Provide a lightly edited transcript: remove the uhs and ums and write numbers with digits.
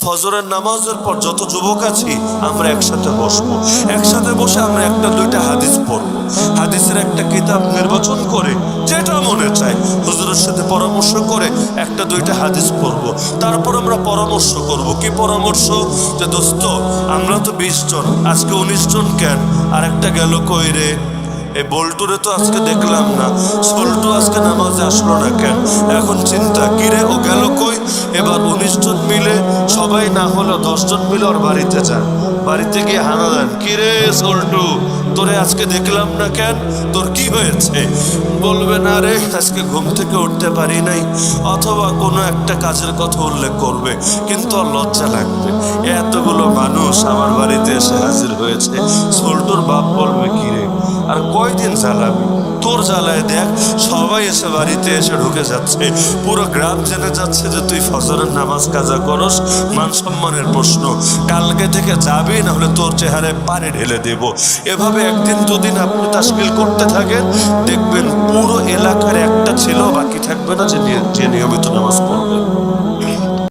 ফজরের নামাজের পর যত যুবক আছি আমরা একসাথে বসবো, একসাথে বসে আমরা একটা দুইটা হাদিস পড়বো, হাদিসের একটা কিতাব নির্বাচন করে যেটা মনে চায় হুজুরের সাথে পরামর্শ করে একটা দুইটা হাদিস পড়বো। তারপর আমরা পরামর্শ করব। কি পরামর্শ? যে দোস্ত, আমরা তো 20 জন, আজকে 19 জন কেন? আর একটা গেল কই রে? এই বল্টুরে তো আজকে দেখলাম না, সল্টু আজকে নামাজে আসলো না কেন? এখন চিন্তা, কিরে ও গেল কই? এবার 19 জন মিলে, সবাই না হলেও 10 জন মিলে ওর বাড়িতে যান, বাড়িতে গিয়ে হানা দেন, কিরে সল্টু তোরে আজকে দেখলাম না কেন, তোর কি হয়েছে? বলবে না রে আজকে ঘুম থেকে উঠতে পারি নাই, অথবা কোনো একটা কাজের কথা উল্লেখ করবে, কিন্তু আর লজ্জা লাগবে এতগুলো মানুষ আমার বাড়িতে এসে হাজির হয়েছে। সল্টুর বাপ বলবে কিরে আর কয়দিন জ্বালাবি? তোর জ্বালায় দেখ সবাই এসে বাড়িতে এসে ঢুকে যাচ্ছে, পুরো গ্রাম জেনে যাচ্ছে যে তুই ফজরের নামাজ কাজা করস। মান সম্মানের প্রশ্ন, কালকে থেকে যাবি, না হলে তোর চেহারায় পানি ঢেলে দেব। এভাবে একদিন দুদিন আপনি তাশকিল করতে থাকেন, দেখবেন পুরো এলাকার একটা ছেলেও বাকি থাকবে না যে নিয়মিত নামাজ পড়বে।